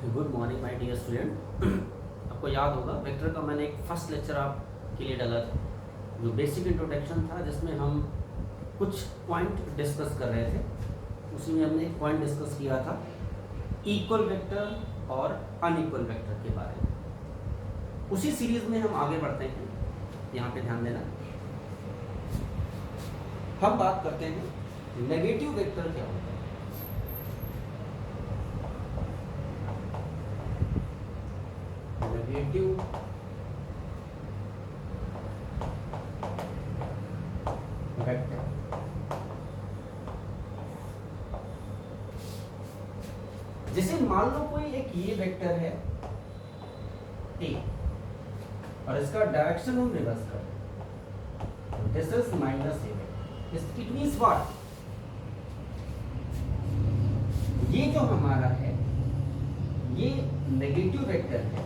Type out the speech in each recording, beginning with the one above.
Good morning my dear student. आपको याद होगा वेक्टर का मैंने एक फर्स्ट लेक्चर आपके लिए डाला था जो बेसिक इंट्रोडक्शन था, जिसमें हम कुछ पॉइंट डिस्कस कर रहे थे। उसी में हमने एक पॉइंट डिस्कस किया था इक्वल वेक्टर और अनइक्वल वेक्टर के बारे में। उसी सीरीज में हम आगे बढ़ते हैं। यहाँ पे ध्यान देना, हम बात करते हैं नेगेटिव वेक्टर क्या होता है। नेगेटिव वेक्टर जैसे मान लो कोई एक ये वेक्टर है ए और इसका डायरेक्शन हम रिवर्स कर this is minus A. It means what, ये जो हमारा है ये नेगेटिव वेक्टर है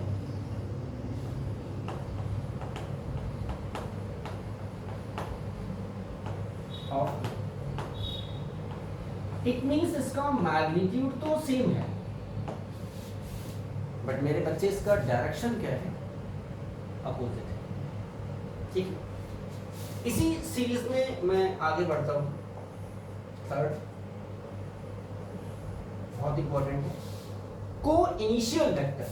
और इट मीन्स इसका मैग्नीट्यूड तो सेम है, बट मेरे बच्चे इसका डायरेक्शन क्या है, अपोजिट है। ठीक है, इसी सीरीज में मैं आगे बढ़ता हूं। थर्ड बहुत इंपॉर्टेंट है, को इनिशियल वेक्टर।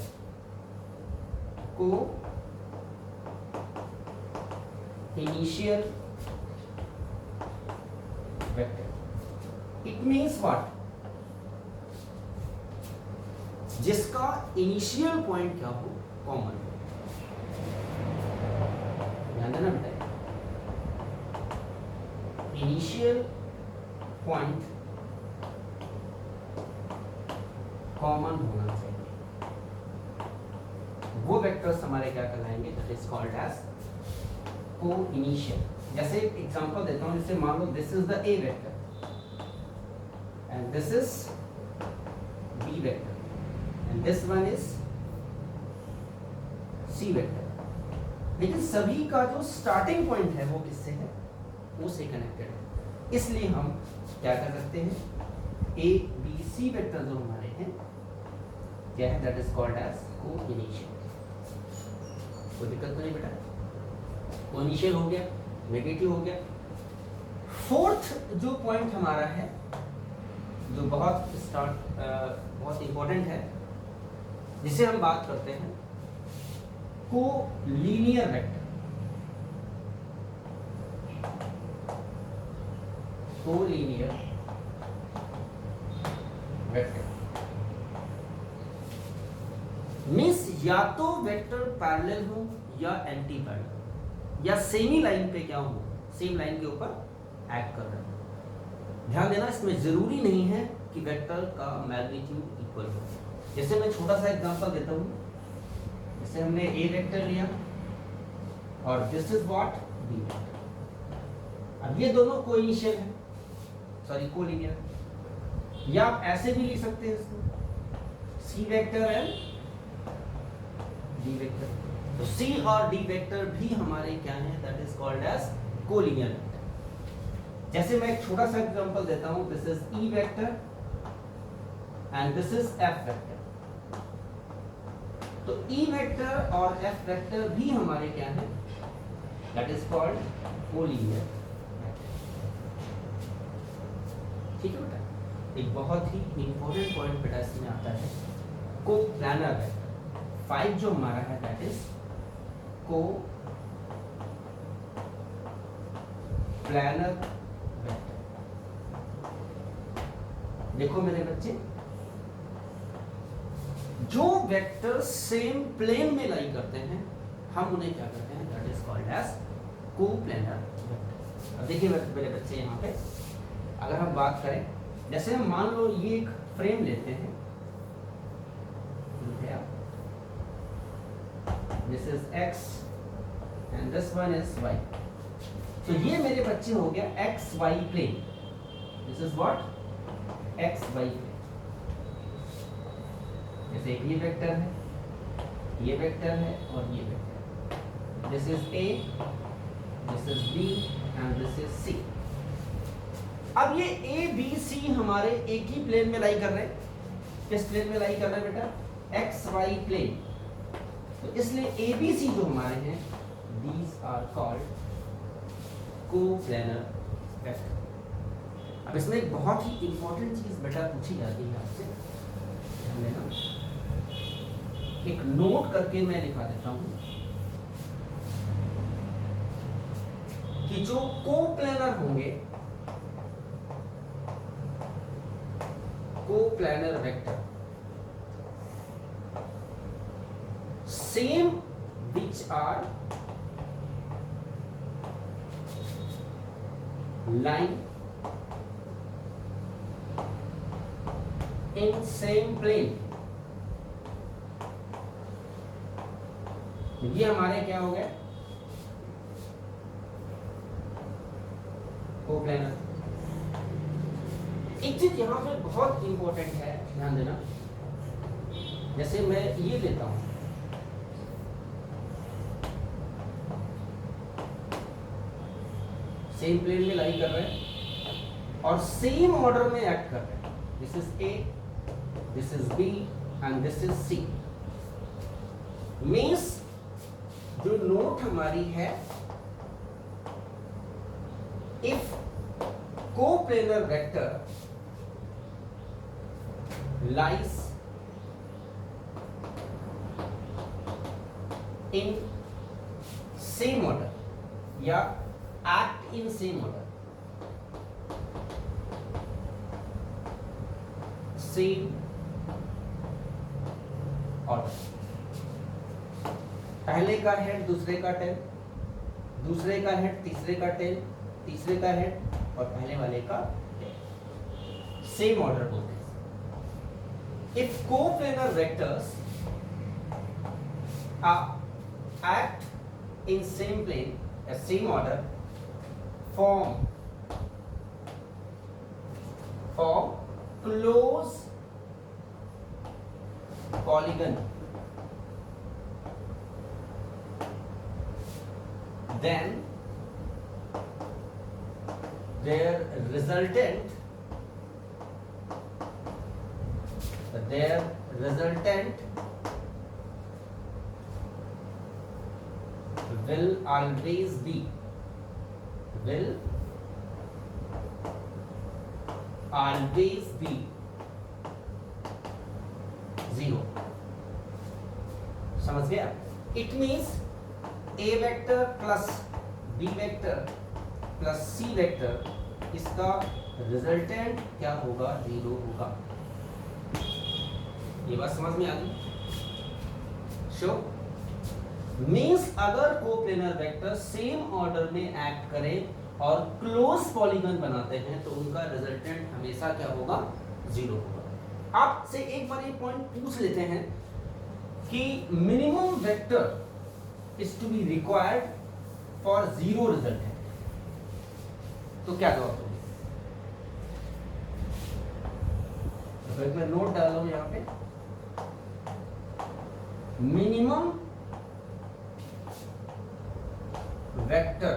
को initial vector it means what, जिसका इनिशियल पॉइंट क्या हो, कॉमन। ध्यान देना बेटा, इनिशियल पॉइंट कॉमन होना चाहिए। वो वेक्टर्स हमारे क्या कहलाएंगे, that is called as coinitial. जैसे एक एग्जांपल देता हूं, जैसे मान लो this is the A vector and this is B vector and this one is C vector, लेकिन सभी का जो स्टार्टिंग पॉइंट है वो किससे है, वो से कनेक्टेड है। इसलिए हम क्या कर सकते हैं, ए बी सी वेक्टर जो हमारे हैं क्या है, दैट इज कॉल्ड एज को इनिशियल। कोई दिक्कत तो नहीं बेटा, को इनिशियल हो गया, नेगेटिव हो गया। फोर्थ जो पॉइंट हमारा है जो बहुत इंपॉर्टेंट है, जिसे हम बात करते हैं को linear vector. Collinear vector means या तो वेक्टर पैरेलल हो या एंटी पैरेलल या सेमी लाइन पे क्या हो, सेम लाइन के ऊपर एक्ट कर रहे हो। ध्यान देना, इसमें जरूरी नहीं है कि वेक्टर का मैग्नीट्यूड इक्वल हो। जैसे मैं छोटा सा एग्जांपल देता हूं, जैसे हमने ए वेक्टर लिया और this is what, B vector. अब ये दोनों कोइनिशियल है, सॉरी कोलिनियर, या आप ऐसे भी लिख सकते हैं इसको, C vector and D vector. तो सी और डी वेक्टर भी हमारे क्या हैं, that is called as collinear vector. जैसे मैं एक छोटा सा एग्जांपल देता हूं, this is E vector and this is F vector. तो ई वेक्टर और एफ वेक्टर भी हमारे क्या हैं, दैट इज कॉल्ड कोलिनियर। ठीक है बेटा, एक बहुत ही इंपॉर्टेंट पॉइंट बेटा इसमें आता है, को प्लानर वेक्टर। 5 जो हमारा है दैट इज को प्लानर वेक्टर। देखो मेरे बच्चे, जो वेक्टर सेम प्लेन में लाई करते हैं हम उन्हें क्या करते हैं, दैट इज कॉल्ड एज को प्लानर वेक्टर। अब देखिए मेरे बच्चे, यहाँ पे अगर हम बात करें, जैसे हम मान लो ये एक फ्रेम लेते हैं, this is x and this one is y। तो ये मेरे बच्चे हो गया X Y plane, this is what, X Y plane. जैसे एक ये वेक्टर है, ये वेक्टर है और ये vector, this is a, this is b and this is c। अब ये ए बी सी हमारे एक ही प्लेन में लाई कर रहे हैं। किस प्लेन में लाई कर रहे हैं बेटा? एक्स वाई प्लेन, तो इसलिए ABC जो हमारे हैं these are called coplanar vector. अब इसमें एक बहुत ही इंपॉर्टेंट चीज बेटा पूछी जाती है आपसे, ध्यान देना, एक नोट करके मैं लिखा देता हूं कि जो कोप्लेनर होंगे, coplanar vector same which are lying in same plane, ये हमारे क्या हो गए कोप्लेनर। एक चीज यहां पे बहुत इंपॉर्टेंट है, ध्यान देना, जैसे मैं ये लेता हूं, सेम प्लेन में लाई कर रहे हैं और सेम ऑर्डर में एक्ट कर रहे हैं, this is A, this is B and this is C. Means जो नोट हमारी है, if coplanar vector lies in same order या act in same order, same order, पहले का हेड दूसरे का टेल, दूसरे का हेड तीसरे का टेल, तीसरे का हेड और पहले वाले का टेल, सेम ऑर्डर बोलते हैं। If coplanar vectors act in same plane, a same order, form close polygon, then their resultant will always be zero। समझ गया? It means A vector plus B vector plus C vector, इसका resultant क्या होगा? Zero होगा। ये बात समझ में आ गई? श्योर? मीन्स अगर कोप्लेनर वेक्टर सेम ऑर्डर में एक्ट करें और क्लोज पॉलीगन बनाते हैं तो उनका रिजल्टेंट हमेशा क्या होगा? जीरो होगा। आपसे एक बार ये पॉइंट पूछ लेते हैं कि minimum vector is to be required for zero resultant, तो क्या जवाब दोगे? तो मैं नोट डाल रहा हूं यहां पे, मिनिमम वेक्टर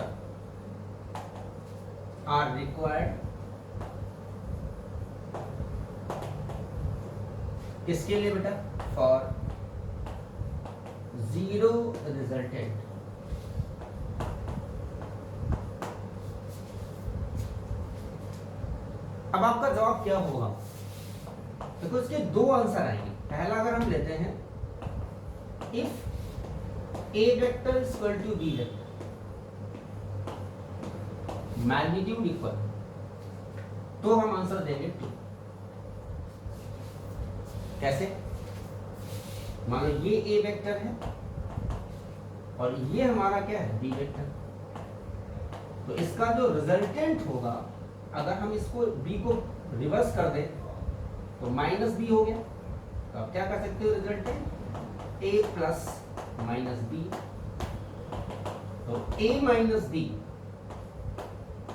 are required किसके लिए बेटा? for zero resultant। अब आपका जवाब क्या होगा? देखो इसके दो आंसर आएंगे। पहला अगर हम लेते हैं, if A vector is equal to B vector, magnitude equal, तो हम आंसर देंगे 2। कैसे? मान लो ये ए वेक्टर है और ये हमारा क्या है? B vector. तो इसका जो रिजल्टेंट होगा, अगर हम इसको बी को रिवर्स कर दें तो माइनस बी हो गया। तो आप क्या कर सकते हो? रिजल्टेंट ए प्लस माइनस बी, तो ए माइनस बी,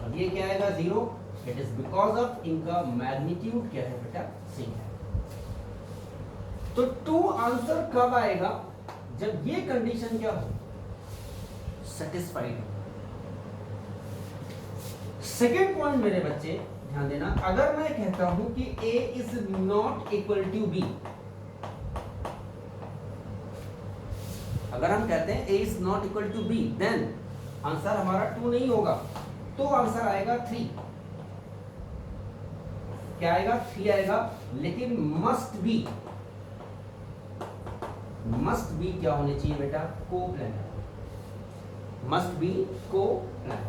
और ये क्या आएगा? Zero. It is because of इनका मैग्नीट्यूड क्या है बेटा? सेम है। तो 2 आंसर कब आएगा? जब ये कंडीशन क्या हो? सेटिस्फाइड हो। सेकेंड पॉइंट मेरे बच्चे ध्यान देना, अगर मैं कहता हूं कि A is not equal to B, अगर हम कहते हैं a is not equal to b, then answer हमारा 2 नहीं होगा, तो आंसर आएगा 3। क्या आएगा? 3 आएगा। लेकिन मस्ट बी क्या होने चाहिए बेटा? कोप्लेनर। Must be coplanar.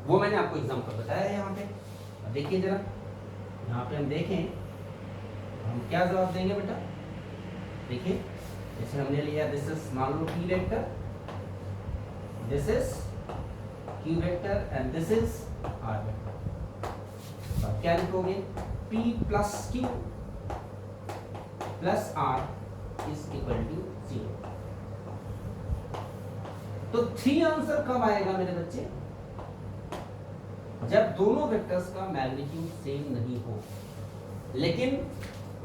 वो मैंने आपको एग्जांपल बताया है यहाँ पे। अब देखिए जरा, यहाँ पे हम देखें हम क्या जवाब देंगे बेटा। देखिए जैसे हमने लिया दिस इज, मान लो p vector, this is q vector and this is r vector. अब क्या लिखोगे? p plus q plus r is equal to 0। तो 3 आंसर कब आएगा मेरे बच्चे? जब दोनों वेक्टर्स का मैग्नीट्यूड सेम नहीं हो, लेकिन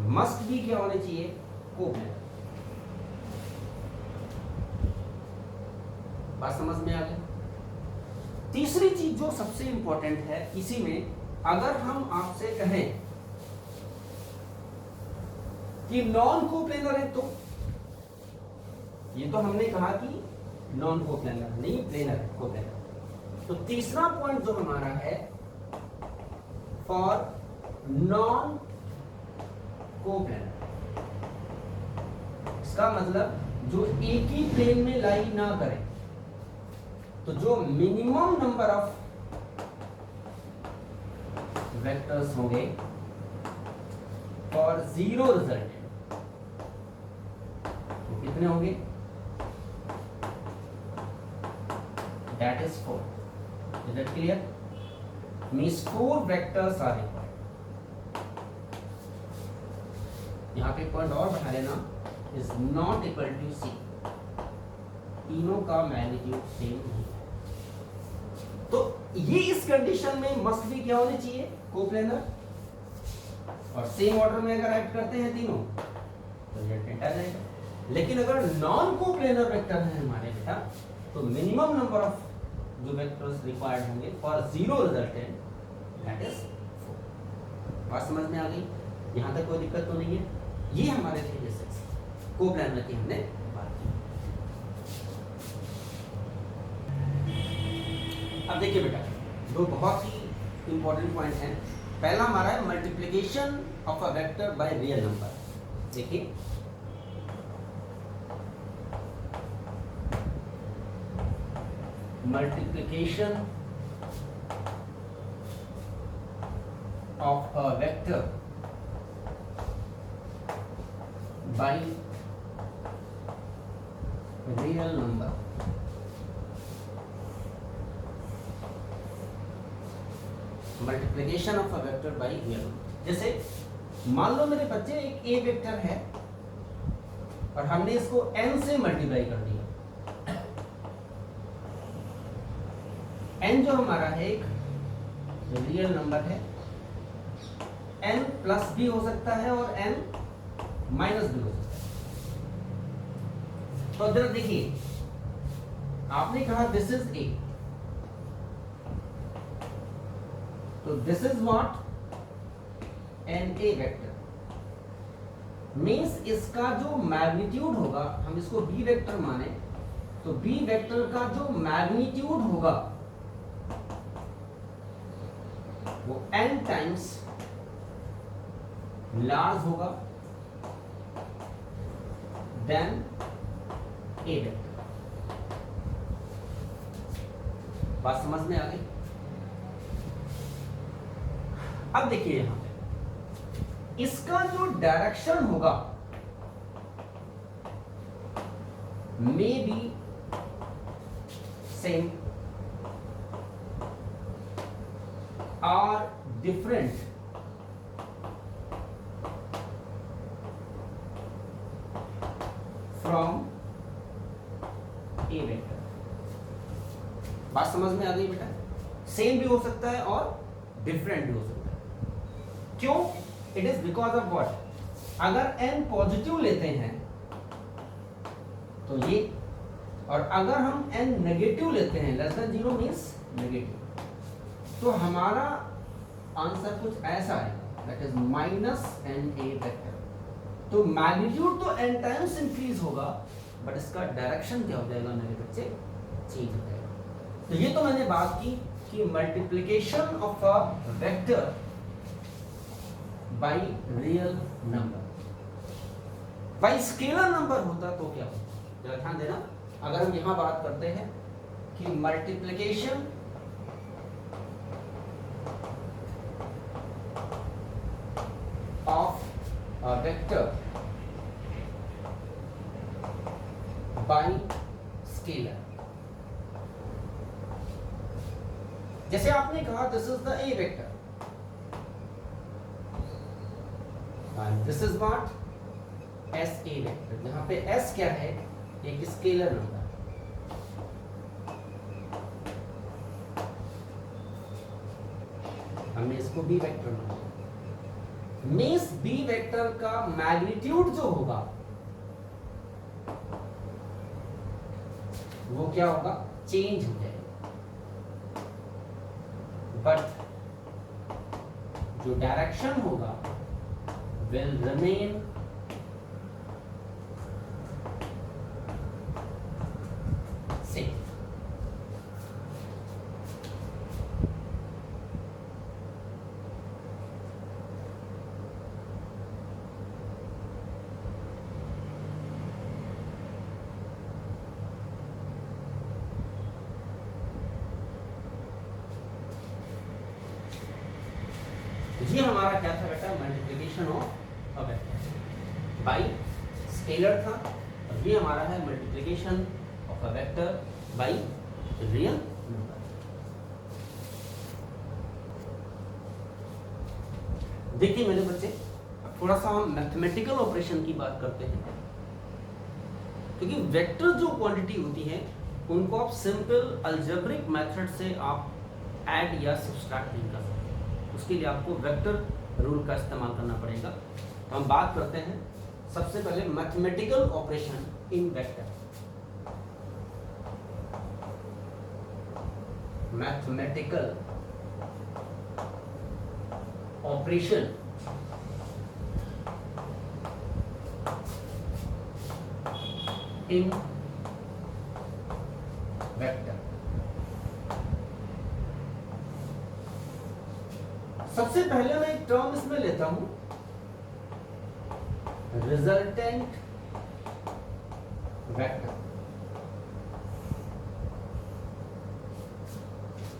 मस्ट भी क्या होने चाहिए? कोप्लेनर। बात समझ में आ गई? तीसरी चीज जो सबसे इंपॉर्टेंट है इसी में, अगर हम आपसे कहें कि नॉन कोप्लेनर है, तो ये तो हमने कहा कि नॉन कोप्लेनर नहीं, प्लेनर है, कोप्लेनर। तो तीसरा पॉइंट जो हमारा है, फॉर नॉन कोप्लेनर, इसका मतलब जो एक ही प्लेन में लाई ना करे, तो जो मिनिमम नंबर ऑफ वेक्टर्स होंगे फॉर 0 रिजल्ट, तो कितने होंगे? That is 4। Is that clear? Means 4 vectors are required. यहाँ पे पॉइंट और बढ़ा लेना, is not equal to C। तीनों का मैग्नीट्यूड सेम नहीं है। तो ये इस कंडीशन में मस्ट भी क्या होने चाहिए? कोप्लेनर। और सेम ऑर्डर में अगर ऐड करते हैं तीनों तो रिजल्टेंट आ जाएगा। लेकिन अगर नॉन कोप्लेनर वेक्टर है हमारे बेटा, तो मिनिमम नंबर ऑफ जो वेक्टर्स रिक्वायर्ड होंगे फॉर 0 रिजल्टेंट, दैट इज 4। बात समझ में आ गई? यहाँ तक कोई दिक्कत तो नहीं है? ये हमारे थे बेसिक्स कोप्लेनर की हमने बात की। अब देखिए बेटा, दो बहुत ही इंपॉर्टेंट पॉइंट हैं। पहला हमारा है multiplication of a vector by real number. देखिए multiplication of a vector by real number। Multiplication of a vector by real number. जैसे मान लो मेरे बच्चे एक ए वेक्टर है और हमने इसको n से मल्टीप्लाई कर दिया। n जो हमारा है एक रियल नंबर है, n प्लस भी हो सकता है और n माइनस भी हो सकता है। तो जरा देखिए, आपने कहा दिस इज a, तो this is what? N A vector. Means इसका जो मैग्नीट्यूड होगा, हम इसको b वेक्टर माने, तो b वेक्टर का जो मैग्नीट्यूड होगा वो n टाइम्स लार्ज होगा देन ए वेक्टर। बात समझ में आ गई? अब देखिए यहां पे इसका जो डायरेक्शन होगा may be same are different from a vector। बात समझ में आ गई बेटा? सेम भी हो सकता है और डिफरेंट भी हो सकता है। क्यों? It is because of what? अगर n पॉजिटिव लेते हैं तो ये, और अगर हम n नेगेटिव लेते हैं, लेस देन 0 मींस नेगेटिव, तो हमारा आंसर कुछ ऐसा आएगा। That is minus N A vector. तो मैग्नीट्यूड तो n टाइम्स इंक्रीज होगा, बट इसका डायरेक्शन क्या हो जाएगा मेरे बच्चे, चेंज हो जाएगा। तो ये तो मैंने बात की कि multiplication of a vector by real number. Bye scalar number होता तो क्या होता, जरा ध्यान देना। अगर हम यहां बात करते हैं कि multiplication of a vector by scalar, जैसे आपने कहा this is the A vector and this is what S A vector. यहां पे एस क्या है, एक स्केलर नंबर। हमने इसको बी वेक्टर माना। मींस बी वेक्टर का मैग्नीट्यूड जो होगा वो क्या होगा, चेंज हो जाएगा, बट जो डायरेक्शन होगा विल रिमेन सेम। ये हमारा क्या था बेटा, multiplication of a vector by scalar था, और ये हमारा है multiplication of a vector by real number. देखिए मेरे बच्चे, थोड़ा सा हम मैथमेटिकल ऑपरेशन की बात करते हैं, क्योंकि वेक्टर जो क्वांटिटी होती है उनको आप सिंपल अलजेब्रिक मेथड से आप ऐड या सब्सट्रैक्ट नहीं कर सकते। उसके लिए आपको वेक्टर रूल का इस्तेमाल करना पड़ेगा। तो हम बात करते हैं सबसे पहले mathematical operation in vector. Mathematical operation in vector. सबसे पहले मैं एक टर्म इसमें लेता हूं, रिजल्टेंट वेक्टर।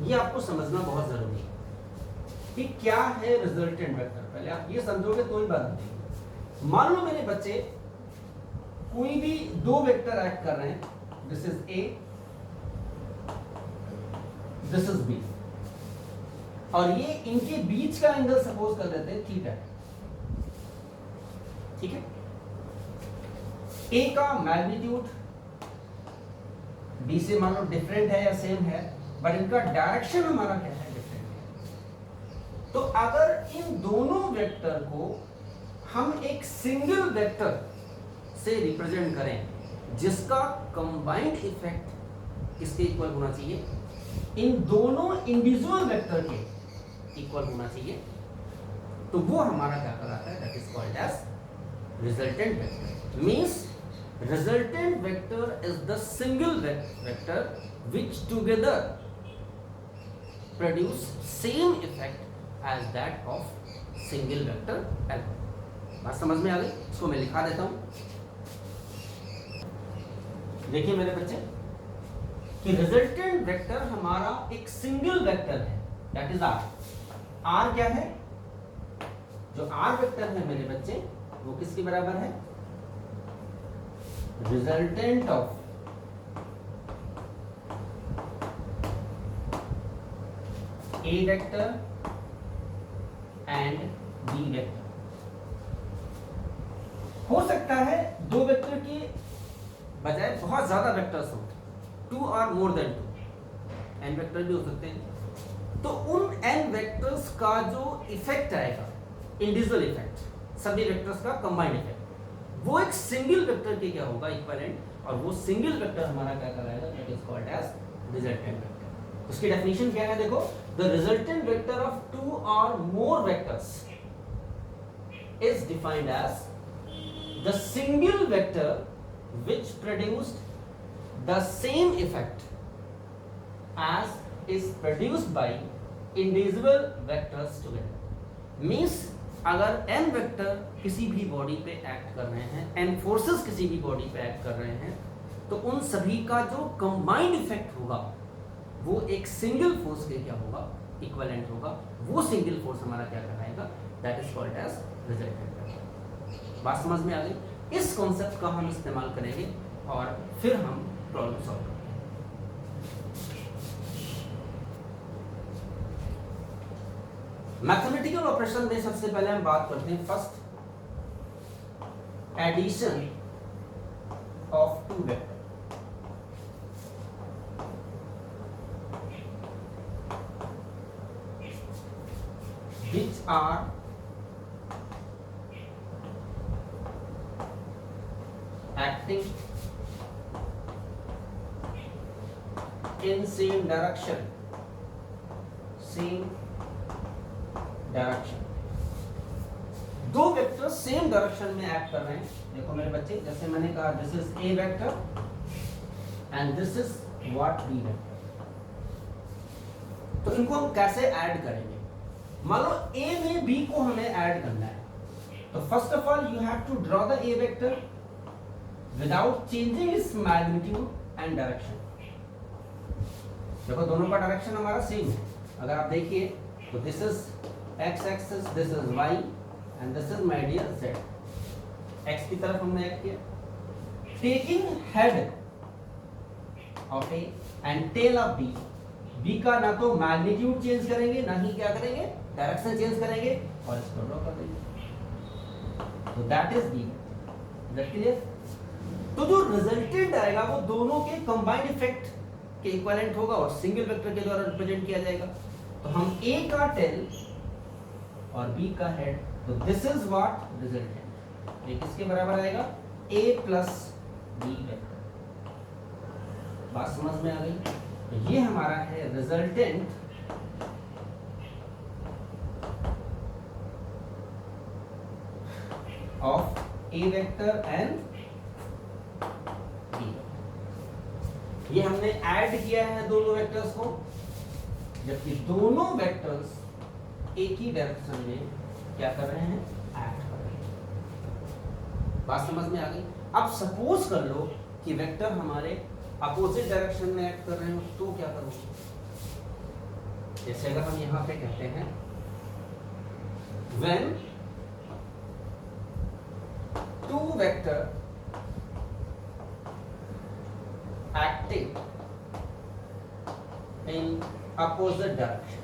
ये आपको समझना बहुत जरूरी है कि क्या है रिजल्टेंट वेक्टर। पहले आप ये समझोगे तो ही बात होगी। मान लो मेरे बच्चे कोई भी दो वेक्टर ऐड कर रहे हैं, this is A, this is B, और ये इनके बीच का एंगल सपोज कर लेते हैं थीटा। ठीक है, ए का मैग्नीट्यूड बी से मान लो डिफरेंट है या सेम है, बट इनका डायरेक्शन हमारा क्या है, डिफरेंट है। तो अगर इन दोनों वेक्टर को हम एक सिंगल वेक्टर से रिप्रेजेंट करें जिसका कंबाइंड इफेक्ट किसके इक्वल होना चाहिए, इन दोनों इंडिविजुअल वेक्टर के इक्वल होना चाहिए, तो वो हमारा क्या कहलाता है, that is called as resultant vector. Means resultant vector is the single vector which together produce same effect as that of single vector alpha। बात समझ में आ गई? इसको मैं लिखा देता हूं। देखिए मेरे बच्चे कि रिजल्टेंट वेक्टर हमारा एक सिंगल वेक्टर है, दैट इज आर। आर क्या है, जो आर वेक्टर है मेरे बच्चे वो किसके बराबर है, resultant of A vector and B vector। हो सकता है दो वेक्टर के बजाय बहुत ज्यादा वेक्टर्स हो, 2 और मोर देन 2, n वेक्टर भी हो सकते हैं। तो उन n वेक्टर्स का जो इफेक्ट आएगा, इंडिविजुअल इफेक्ट, सभी वेक्टर्स का कंबाइंड इफेक्ट, वो एक सिंगल वेक्टर के क्या होगा, इक्विवेलेंट, और वो सिंगल वेक्टर हमारा क्या कहलाएगा, that is called as resultant vector. उसकी डेफिनेशन क्या है, देखो, द रिजल्टेंट वेक्टर ऑफ 2 और more vectors is defined as the single vector which produced the same effect as is produced by individual vectors together. Means अगर n vector किसी भी body पे act कर रहे हैं, n फोर्सेस किसी भी बॉडी पे एक्ट कर रहे हैं, तो उन सभी का जो कंबाइंड इफेक्ट होगा वो एक सिंगल फोर्स के क्या होगा, इक्विवेलेंट होगा. वो सिंगल फोर्स हमारा क्या कहलाएगा, that is called as resultant. बात समझ में आ गई? इस कॉन्सेप्ट का हम इस्तेमाल करेंगे और फिर हम प्रॉब्लम सॉल्व करेंगे. मैथमेटिकल ऑपरेशन में सबसे पहले हम बात करते हैं first addition of two vector. which are acting in same direction. दो वेक्टर सेम डायरेक्शन में एक्ट कर रहे हैं. देखो मेरे बच्चे, जैसे मैंने कहा this is A vector and this is what B vector. तो इनको हम कैसे ऐड करेंगे? मान लो ए में बी को हमें ऐड करना है, तो first of all you have to draw the A vector without changing its magnitude and direction. देखो दोनों का डायरेक्शन हमारा सेम है. अगर आप देखिए तो this is x axis, this is y and this is my dear z. x की तरफ हमने ऐड किया. Taking head of A and tail of b. b का ना तो मैग्नीट्यूड चेंज करेंगे, ना ही क्या करेंगे, डायरेक्शन चेंज करेंगे, और इसको ड्रॉ कर देंगे. तो that is b. That clear? तो जो रिजल्टेंट आएगा वो दोनों के कंबाइंड इफेक्ट के इक्विवेलेंट होगा और सिंगल वेक्टर के द्वारा रिप्रेजेंट किया जाएगा. तो हम a का टेल और b का हेड, तो दिस इज व्हाट रिजल्टेंट. ये किसके बराबर आएगा, a प्लस b वेक्टर. बात समझ में आ गई? तो ये हमारा है resultant of a vector and b. ये हमने ऐड किया है दोनों वेक्टर्स को, जबकि दोनों वेक्टर्स एक ही डायरेक्शन में क्या कर रहे हैं, एक्ट कर रहे हैं. बात समझ में आ गई? अब सपोज कर लो कि वेक्टर हमारे अपोजिट डायरेक्शन में एक्ट कर रहे हो, तो क्या करोगे? जैसे अगर हम यहां पे कहते हैं when two vector acting in opposite direction.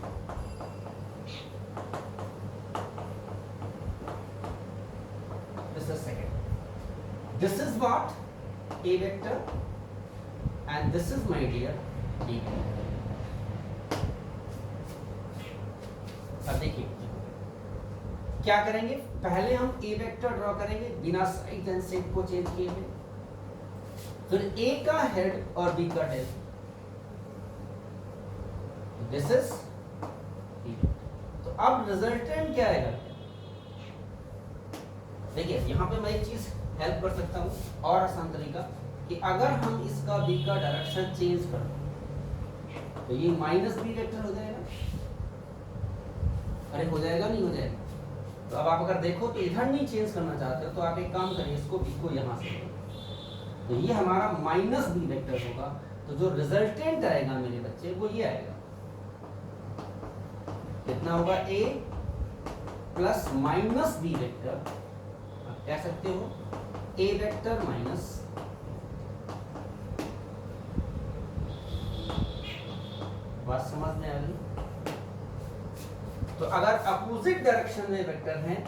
This is second. This is what? A vector and this is my dear B vector. अब देखिए क्या करेंगे, पहले हम A वेक्टर ड्रॉ करेंगे बिना साइड एंड सेट को चेंज किए हुए. फिर A का हेड और B का टेल. This is B. तो अब रिजल्टेंट क्या आएगा? देखिए यहां पे मैं एक चीज हेल्प कर सकता हूं और आसान तरीका, कि अगर हम इसका B का डायरेक्शन चेंज कर तो ये माइनस B वेक्टर हो जाएगा. अरे हो जाएगा, नहीं हो जाएगा? तो अब आप अगर देखो तो इधर नहीं चेंज करना चाहते हो तो आप एक काम करिए, इसको B को यहां से, तो ये हमारा माइनस B वेक्टर होगा. तो जो रिजल्टेंट आएगा मेरे बच्चे वो ये आएगा, कितना होगा, A plus minus B vector. आप कह सकते हो A वेक्टर माइनस बात समझ में आ गई? तो अगर अपोजिट डायरेक्शन में वेक्टर हैं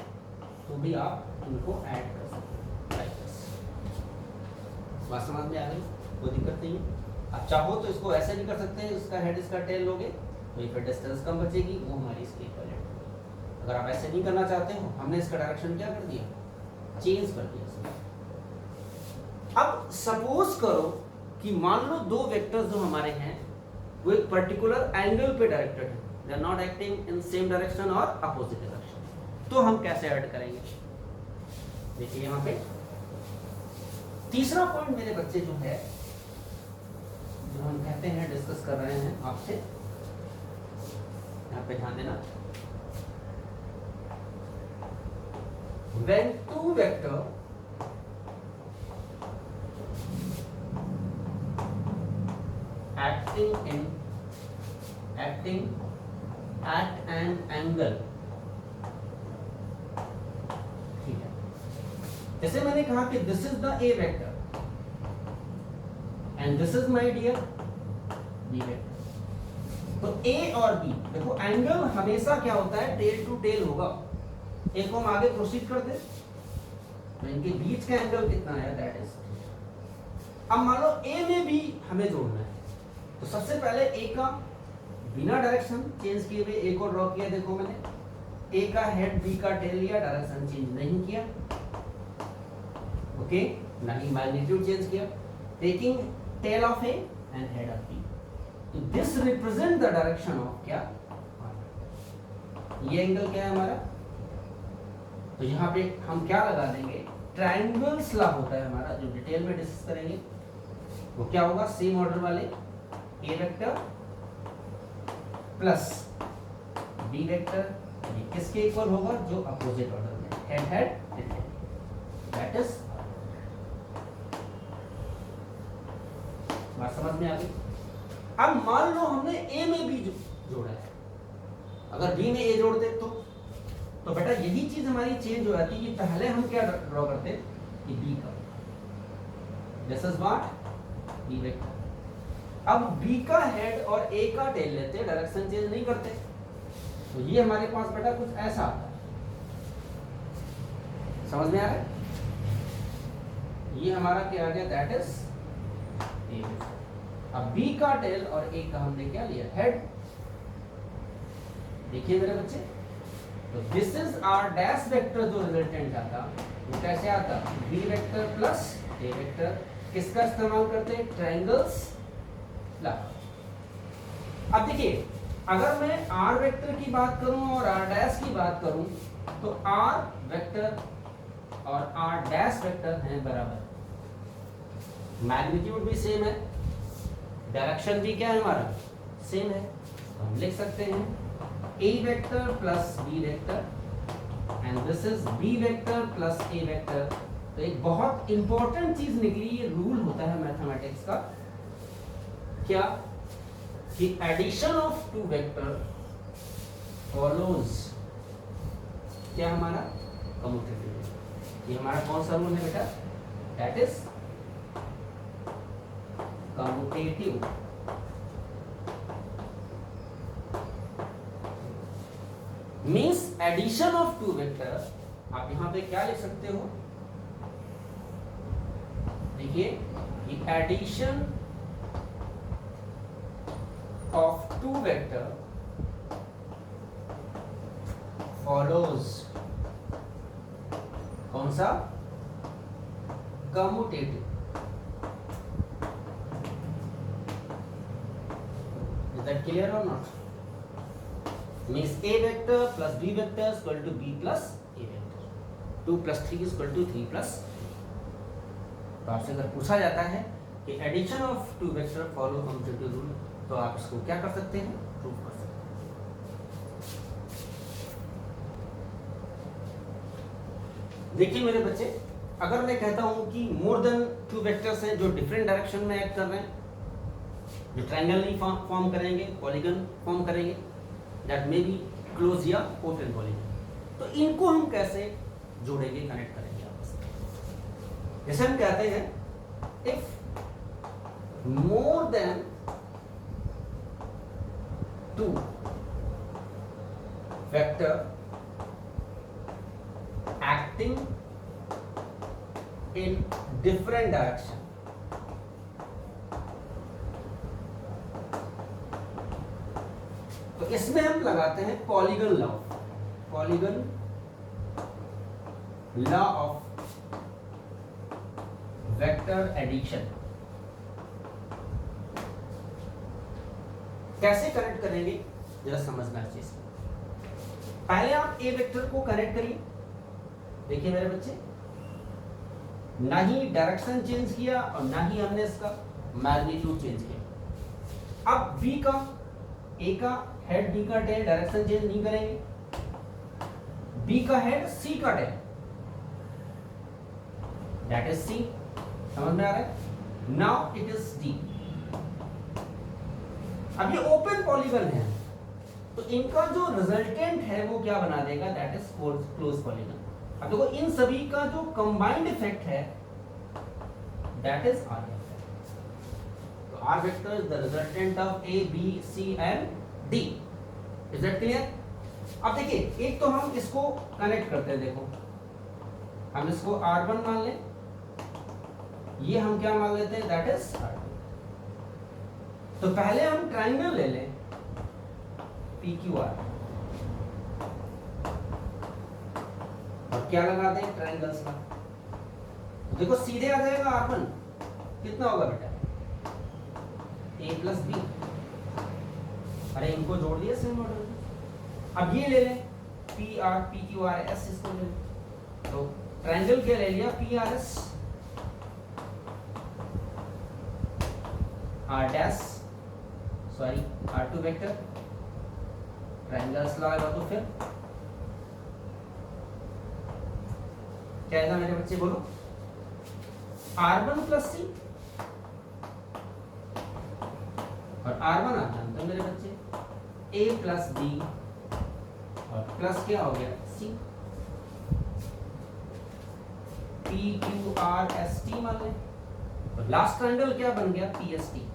तो भी आप इनको ऐड कर सकते हैं. बात समझ में आ गई? कोई दिक्कत नहीं है. आप चाहो तो इसको ऐसे भी कर सकते हैं, इसका हेड इसका टेल लोगे तो ये फिर डिस्टेंस कम बचेगी, वो हमारी इसकी इक्विवेलेंट. अगर आप ऐसे नहीं करना चाहते हो, हमने इसका डायरेक्शन क्या कर दिया, चेंज कर दिया. अब सपोज करो कि मान लो दो वेक्टर्स जो हमारे हैं वो एक पर्टिकुलर एंगल पे डायरेक्टेड है, they are not acting in same direction और अपोजिट डायरेक्शन. तो हम कैसे ऐड करेंगे? देखिए यहाँ पे तीसरा पॉइंट मेरे बच्चे जो है, जो हम कहते हैं डिस्कस कर रहे हैं आपसे, यहाँ पे ध्यान देना। When two vector acting at an angle, ठीक है, जैसे मैंने कहा कि this is the A vector and this is my dear B vector. तो ए और बी देखो, एंगल हमेशा क्या होता है, टेल टू टेल होगा। एक को हम आगे प्रोसीड कर दे तो इनके बीच का एंगल कितना है, दैट इज। अब मान लो ए में भी हमें जोड़ना है, तो सबसे पहले ए का बिना डायरेक्शन चेंज किए हुए ए को ड्रॉ किया। देखो मैंने ए का हेड बी का टेल लिया, डायरेक्शन चेंज नहीं किया, ओके, नहीं मैग्नीट्यूड चेंज किया, taking tail of A and head of B. तो this represent the direction of क्या, ये एंगल क्या है हमारा। तो यहाँ पे हम क्या लगा देंगे, ट्रायंगल्स ला होता है हमारा, जो डिटेल में डिस्कस करेंगे। वो क्या होगा, सेम ऑर्डर वाले ए वेक्टर प्लस बी वेक्टर, ये किसके इक्वल होगा, जो अपोजिट ऑर्डर में, head head and head, that is. बात समझ में आ गई। अब मान लो हमने ए में बी जोड़ा है, अगर बी में ए जोड़ते तो बेटा यही चीज हमारी चेंज हो जाती है कि पहले हम क्या ड्रॉ करते कि बी का, this is what, B vector. अब बी का हेड और ए का टेल लेते, डायरेक्शन चेंज नहीं करते, तो ये हमारे पास बेटा कुछ ऐसा आता है। समझ में आ रहा है, ये हमारा क्या आ गया, दैट इज ए वेक्टर। अब बी का टेल और ए का हमने क्या लिया, हेड। देखिए मेरे बच्चे, तो this is our dash vector, जो रिजल्टेंट आता वो कैसे आता, B vector plus A vector. किसका इस्तेमाल करते हैं, ट्रायंगल्स ला। अब देखिए, अगर मैं आर वेक्टर की बात करूं और आर डैश की बात करूं, तो आर वेक्टर और आर डैश वेक्टर हैं बराबर, मैग्नीट्यूड भी सेम है, डायरेक्शन भी क्या है हमारा, सेम है। तो हम लिख सकते हैं A vector plus B vector and this is B vector plus A vector। तो एक बहुत इंपॉर्टेंट चीज निकली, ये रूल होता है मैथमेटिक्स का, क्या कि addition of two vector follows क्या हमारा, कम्यूटेटिव। ये हमारा कौन सा रूल है बेटा, that is commutative. Means addition of two vector, आप यहां पे क्या लिख सकते हो, देखिए कि addition of two vector follows कौन सा, कम्यूटेटिव। इज दैट क्लियर और not, means a vector plus b vector is equal to b plus a vector, 2 plus 3 is equal to 3 plus। तो आपसे अगर पूछा जाता है कि addition of two vector follow commutative rule, तो आप इसको क्या कर सकते हैं, प्रूव कर सकते हैं। देखिए मेरे बच्चे, अगर मैं कहता हूं कि मोर देन टू वेक्टर्स हैं जो डिफरेंट डायरेक्शन में एक्ट कर रहे हैं, जो ट्रायंगल नहीं फॉर्म करेंगे, पॉलीगन फॉर्म करेंगे, दैट मे बी क्लोज या ओपन पॉलीगन, तो इनको हम कैसे जोड़ेंगे, कनेक्ट करेंगे आपस में। जैसे हम कहते हैं if more than two vector acting in different direction, तो इसमें हम लगाते हैं polygon law, polygon law of vector addition. कैसे कनेक्ट करेंगे जरा समझना चाहिए। पहले आप ए वेक्टर को कनेक्ट करिए, देखिए मेरे बच्चे, ना ही डायरेक्शन चेंज किया और ना ही हमने इसका मैग्नीट्यूड चेंज किया। अब बी का, ए का हेड बी का टेल डायरेक्शन चेंज नहीं करेंगे, बी का हेड सी का टेल, दैट इज सी। समझ में आ रहा है? Now it is D. अब ये ओपन पॉलीगन है तो इनका जो रिजल्टेंट है वो क्या बना देगा, दैट इज क्लोज पॉलीगन। अब देखो इन सभी का जो कंबाइंड इफेक्ट है दैट इज आर वेक्टर। तो R vector is the resultant of A B C and D. Is that clear? अब देखिए एक तो हम इसको कनेक्ट करते हैं, देखो हम इसको R1 मान लें, ये हम क्या मान लेते हैं, दैट इज R2। तो पहले हम ट्राइंगल ले लें PQR और क्या लगा दें, ट्राइंगल्स का। तो देखो सीधे आ जाएगा R1 कितना होगा बेटा, A प्लस बी। अरे इनको जोड़ दिया सेम ऑर्डर में। अब ये ले लें PR PQR S, इसको ले लें। तो ट्राइंगल क्या ले लिया, PRS R dash sorry R2 vector, triangles लगाएगा तो फिर क्या आएगा मेरे बच्चे, बोलो R1 प्लस सी और R1 आता है तो मेरे बच्चे A प्लस बी और प्लस क्या हो गया C, PQRST मान लें। तो लास्ट ट्राइंगल क्या बन गया, PST।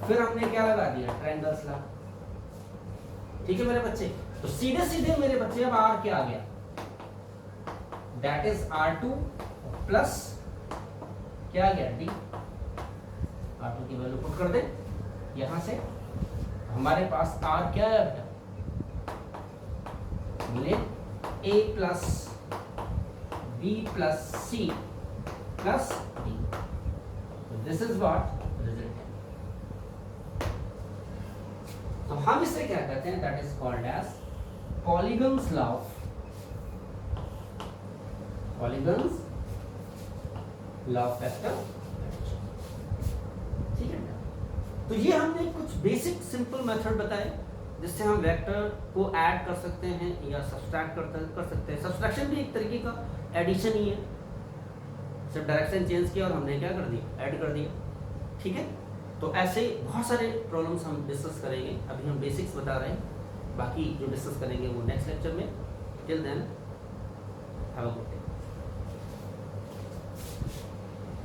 फिर हमने क्या लगा दिया, ट्रायंगल्स लगा। ठीक है मेरे बच्चे? तो सीधे सीधे मेरे बच्चे अब R क्या आ गया, दैट इज R2 प्लस क्या आ गया, D। R2 की वैल्यू पुट कर दे यहां से, हमारे पास R क्या है बोले A plus B plus C plus D। This is what result. तो हम इसे क्या कहते हैं, that is called as polygons law of, polygons law of vector. ठीक है? तो ये हमने कुछ बेसिक सिंपल मेथड बताए जिससे हम वेक्टर को ऐड कर सकते हैं या सब्सट्रैक्ट कर सकते हैं। सब्सट्रैक्शन भी एक तरीके का एडिशन ही है, सिर्फ डायरेक्शन चेंज किया और हमने क्या कर दिया, ऐड कर दिया। ठीक है? तो ऐसे बहुत सारे प्रॉब्लम्स हम डिस्कस करेंगे, अभी हम बेसिक्स बता रहे हैं, बाकी जो डिस्कस करेंगे वो नेक्स्ट लेक्चर में। Till then have a good day.